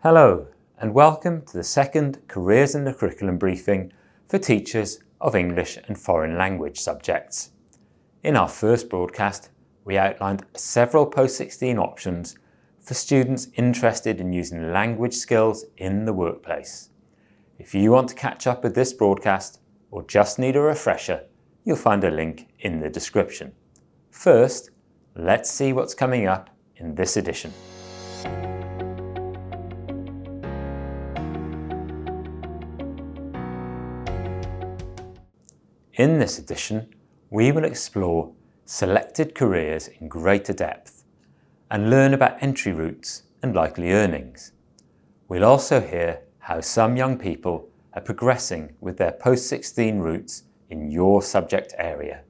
Hello and welcome to the second Careers in the Curriculum briefing for teachers of English and foreign language subjects. In our first broadcast, we outlined several post-16 options for students interested in using language skills in the workplace. If you want to catch up with this broadcast or just need a refresher, you'll find a link in the description. First, let's see what's coming up in this edition. In this edition, we will explore selected careers in greater depth and learn about entry routes and likely earnings. We'll also hear how some young people are progressing with their post-16 routes in your subject area.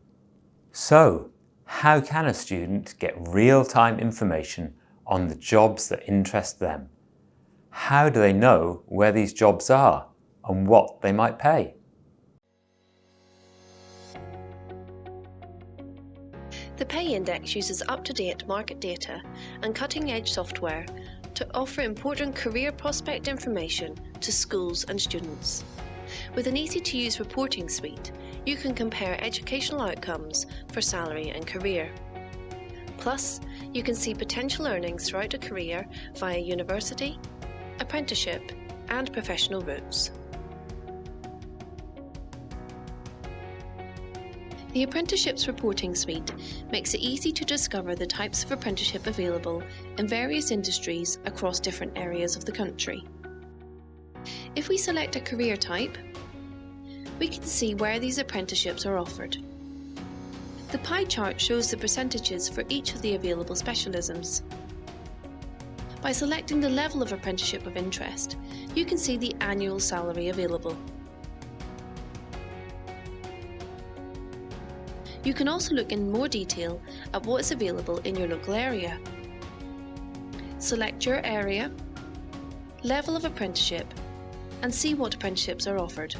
So, how can a student get real-time information on the jobs that interest them? How do they know where these jobs are and what they might pay? The Pay Index uses up-to-date market data and cutting-edge software to offer important career prospect information to schools and students. With an easy-to-use reporting suite, you can compare educational outcomes for salary and career. Plus, you can see potential earnings throughout a career via university, apprenticeship, and professional routes. The Apprenticeships reporting suite makes it easy to discover the types of apprenticeship available in various industries across different areas of the country. If we select a career type, we can see where these apprenticeships are offered. The pie chart shows the percentages for each of the available specialisms. By selecting the level of apprenticeship of interest, you can see the annual salary available. You can also look in more detail at what is available in your local area. Select your area, level of apprenticeship, and see what apprenticeships are offered.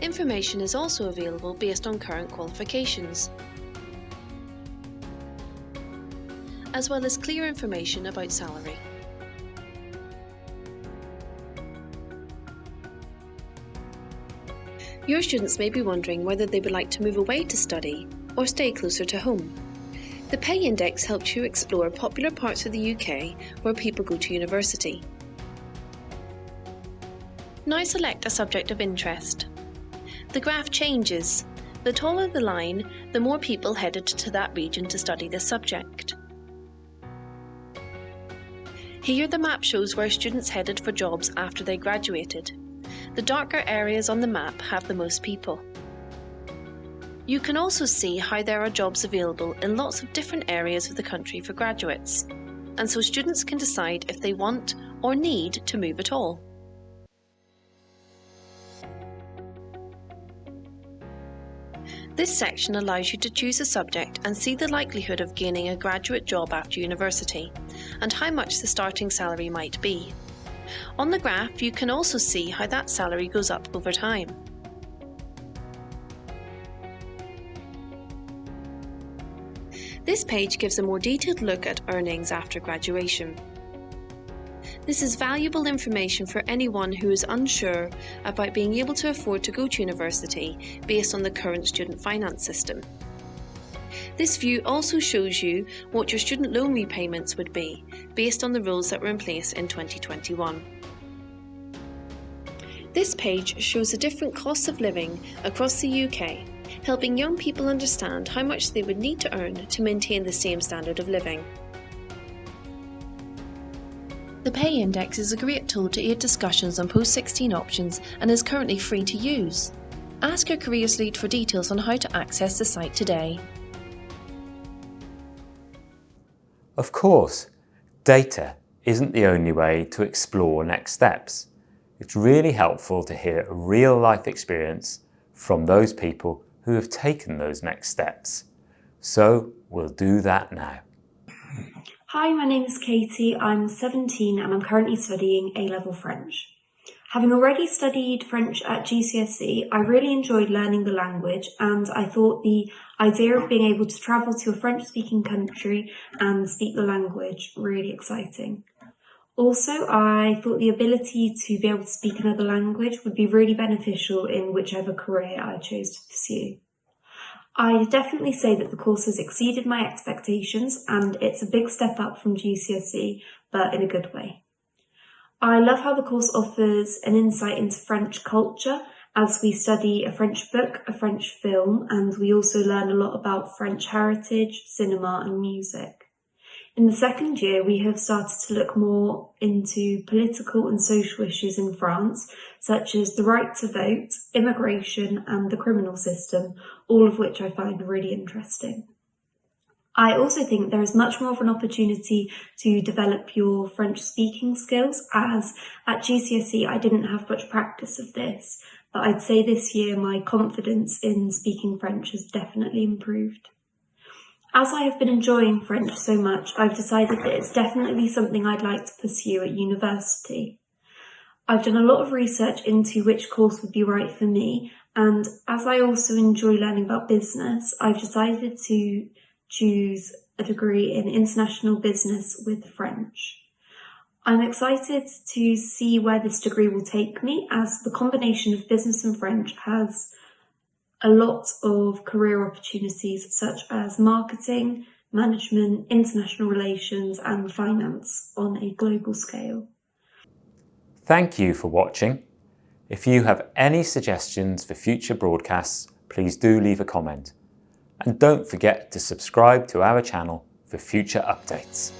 Information is also available based on current qualifications, as well as clear information about salary. Your students may be wondering whether they would like to move away to study or stay closer to home. The Pay Index helps you explore popular parts of the UK where people go to university. Now select a subject of interest. The graph changes. The taller the line, the more people headed to that region to study this subject. Here the map shows where students headed for jobs after they graduated. The darker areas on the map have the most people. You can also see how there are jobs available in lots of different areas of the country for graduates, and so students can decide if they want or need to move at all. This section allows you to choose a subject and see the likelihood of gaining a graduate job after university, and how much the starting salary might be. On the graph, you can also see how that salary goes up over time. This page gives a more detailed look at earnings after graduation. This is valuable information for anyone who is unsure about being able to afford to go to university based on the current student finance system. This view also shows you what your student loan repayments would be based on the rules that were in place in 2021. This page shows the different costs of living across the UK, helping young people understand how much they would need to earn to maintain the same standard of living. The Pay Index is a great tool to aid discussions on post-16 options and is currently free to use. Ask your careers lead for details on how to access the site today. Of course, data isn't the only way to explore next steps. It's really helpful to hear a real-life experience from those people who have taken those next steps. So we'll do that now. Hi, my name is Katie. I'm 17 and I'm currently studying A-level French. Having already studied French at GCSE, I really enjoyed learning the language, and I thought the idea of being able to travel to a French-speaking country and speak the language really exciting. Also, I thought the ability to be able to speak another language would be really beneficial in whichever career I chose to pursue. I definitely say that the course has exceeded my expectations, and it's a big step up from GCSE, but in a good way. I love how the course offers an insight into French culture as we study a French book, a French film, and we also learn a lot about French heritage, cinema and music. In the second year, we have started to look more into political and social issues in France, such as the right to vote, immigration and the criminal system, all of which I find really interesting. I also think there is much more of an opportunity to develop your French speaking skills, as at GCSE I didn't have much practice of this, but I'd say this year my confidence in speaking French has definitely improved. As I have been enjoying French so much, I've decided that it's definitely something I'd like to pursue at university. I've done a lot of research into which course would be right for me, and as I also enjoy learning about business, I've decided to choose a degree in international business with French. I'm excited to see where this degree will take me, as the combination of business and French has a lot of career opportunities such as marketing, management, international relations and finance on a global scale. Thank you for watching. If you have any suggestions for future broadcasts, please do leave a comment. And don't forget to subscribe to our channel for future updates.